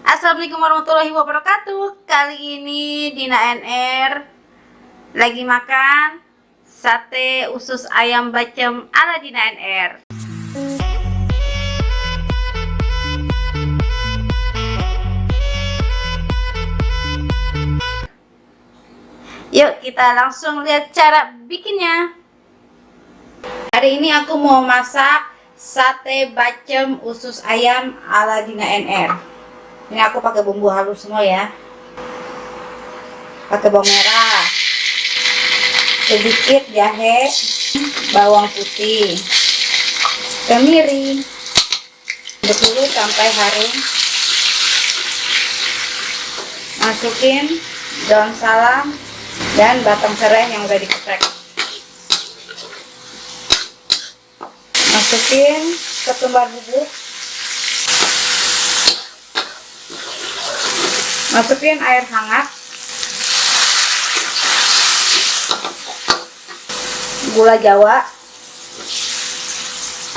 Assalamualaikum warahmatullahi wabarakatuh. Kali ini Dina NR lagi makan sate usus ayam bacem ala Dina NR. Yuk kita langsung lihat cara bikinnya. Hari ini aku mau masak sate bacem usus ayam ala Dina NR. Ini aku pakai bumbu halus semua ya. Pakai bawang merah, sedikit jahe, bawang putih, kemiri, dulu sampai harum. Masukin daun salam dan batang serai yang udah dikeprek. Masukin ketumbar bubuk. Masukin air hangat, gula jawa,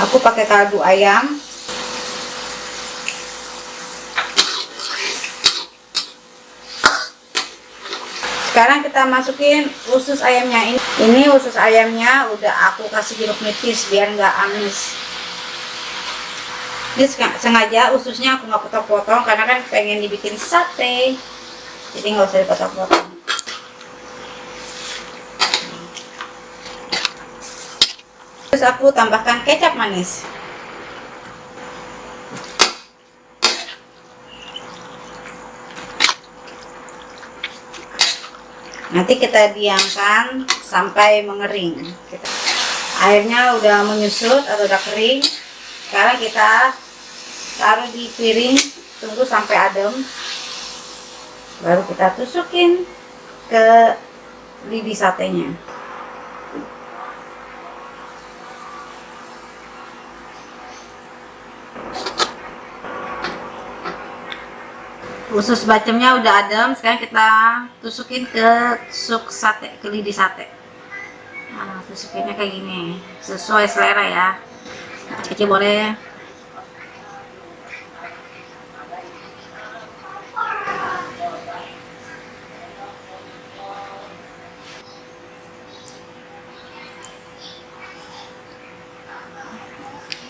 aku pakai kaldu ayam, sekarang kita masukin usus ayamnya. Ini usus ayamnya udah aku kasih jeruk nipis biar nggak amis. Ini sengaja ususnya aku nggak potong-potong karena kan pengen dibikin sate, jadi nggak usah dipotong-potong. Terus aku tambahkan kecap manis. Nanti kita diamkan sampai mengering. Airnya udah menyusut atau udah kering. Sekarang kita taruh di piring, tunggu sampai adem, baru kita tusukin ke lidi satenya. Usus bacemnya udah adem, sekarang kita tusukin ke tusuk sate, ke lidi sate. Nah, tusukinnya kayak gini, sesuai selera ya. Kecil boleh.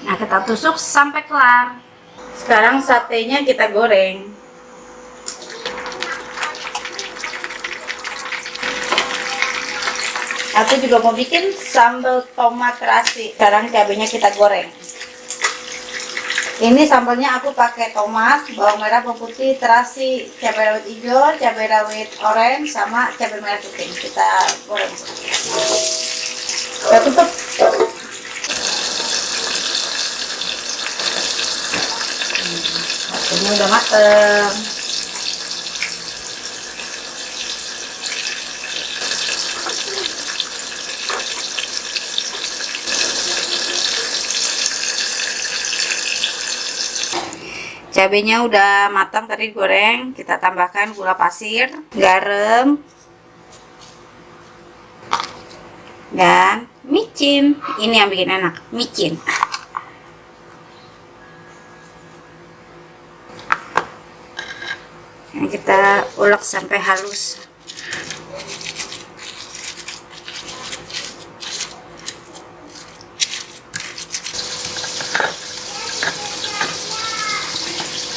Nah, kita tusuk sampai kelar. Sekarang satenya kita goreng. Aku juga mau bikin sambal tomat terasi. Sekarang cabenya kita goreng. Ini sambalnya aku pakai tomat, bawang merah, bawang putih, terasi, cabai rawit hijau, cabai rawit oranye, sama cabai merah putih. Kita goreng. Kita tutup. Ini udah mateng. Cabenya udah matang tadi goreng, kita tambahkan gula pasir, garam, dan micin. Ini yang bikin enak, micin. Ini kita ulek sampai halus.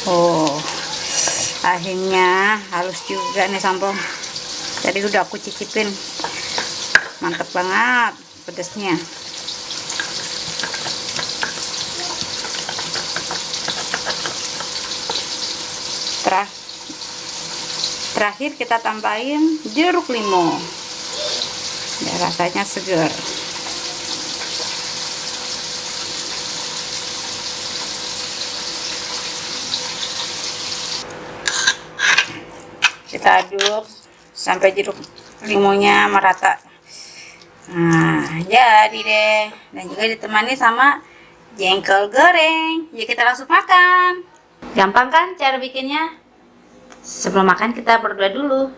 Oh, akhirnya halus juga nih sambal. Tadi udah aku cicipin, mantep banget pedasnya. Terakhir kita tambahin jeruk limau, biar rasanya segar. Kita aduk sampai jeruk limunya merata. Nah, jadi deh. Dan juga ditemani sama jengkol goreng. Yuk kita langsung makan. Gampang kan cara bikinnya? Sebelum makan kita berdoa dulu.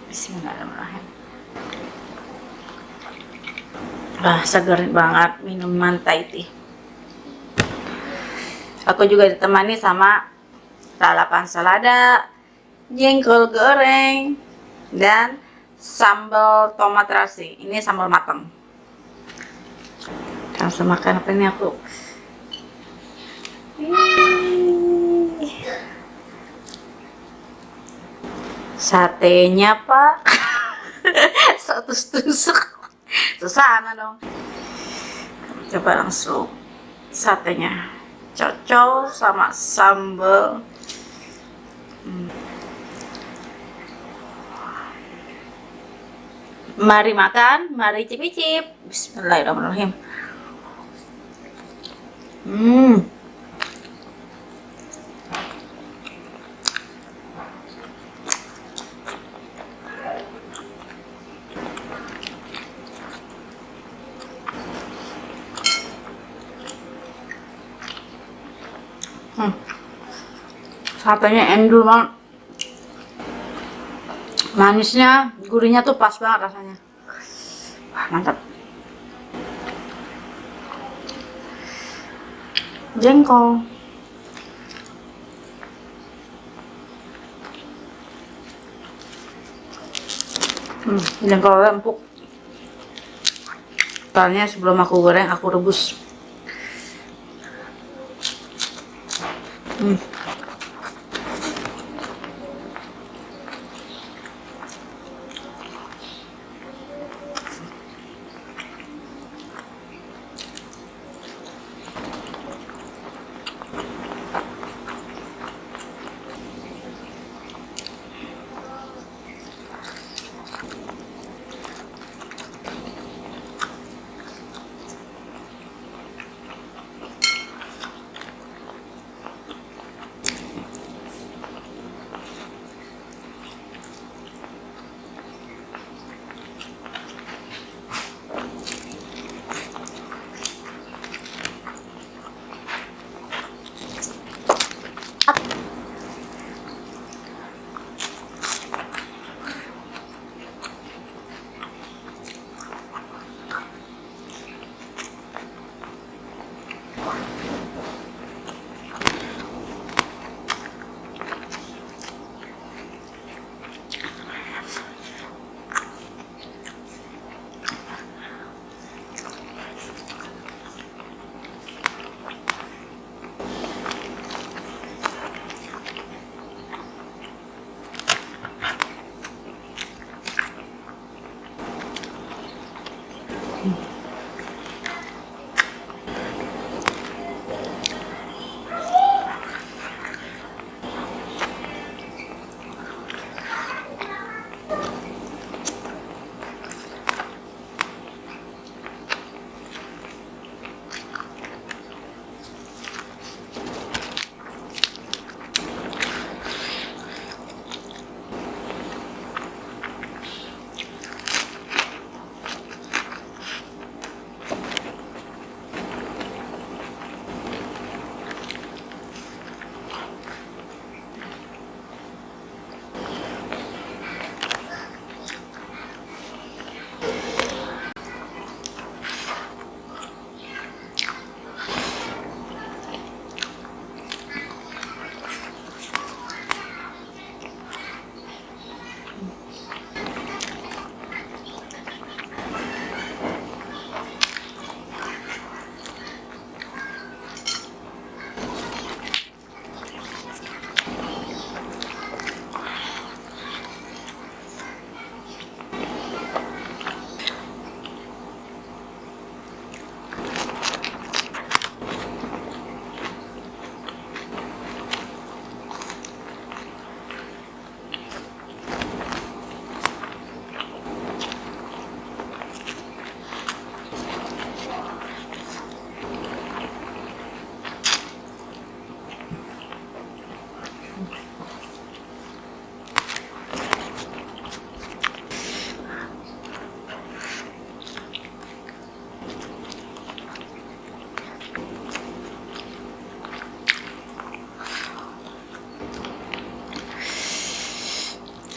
Bismillahirrahmanirrahim. Wah, segar banget minuman Thai tea. Aku juga ditemani sama lalapan selada, jengkol goreng, dan sambal tomat terasi. Ini sambal matang. Langsung makan apa ini aku? Satenya pak. Satu tusuk. Susah dong. Coba langsung satenya. Cocok sama sambal. Mari makan, mari cicip-cicip. Bismillahirrahmanirrahim. Satenya endul banget. Manisnya, gurihnya tuh pas banget rasanya. Wah, mantap. Jengkol. Jengkolnya empuk. Soalnya sebelum aku goreng, aku rebus.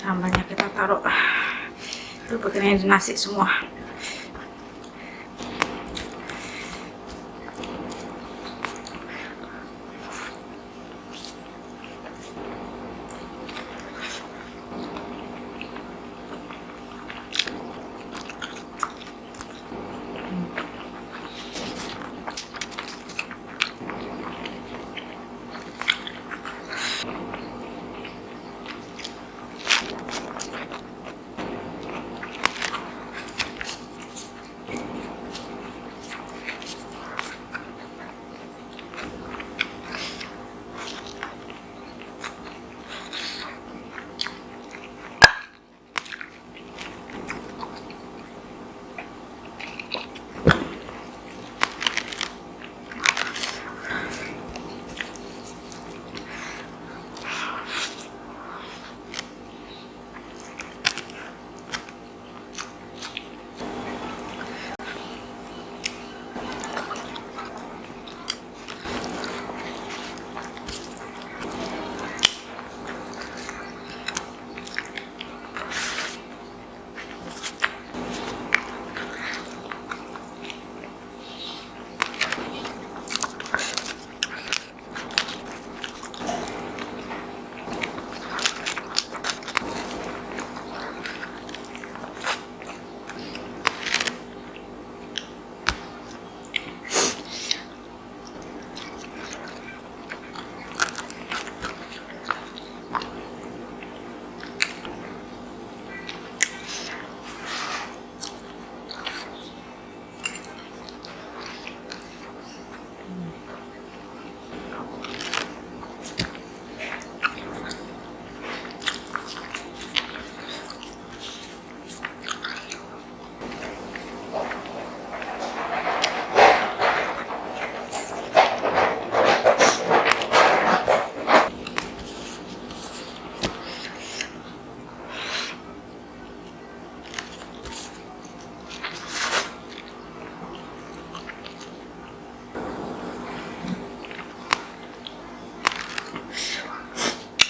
Sambalnya kita taruh begini di nasi semua.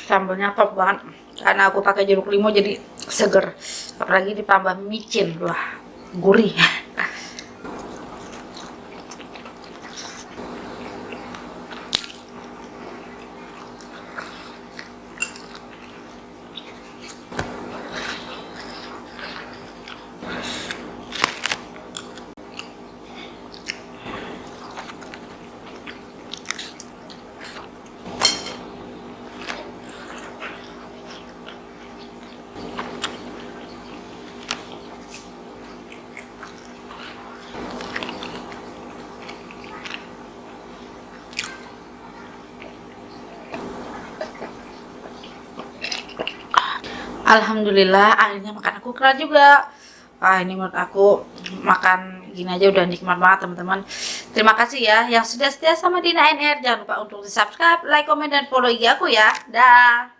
Sambalnya top banget karena aku pakai jeruk limau jadi seger, apalagi ditambah micin, wah gurih. Alhamdulillah akhirnya makan aku kelar juga. Ini menurut aku makan gini aja udah nikmat banget teman-teman. Terima kasih ya yang sudah setia sama Dina NR. Jangan lupa untuk di subscribe, like, komen, dan follow IG aku ya. Dah.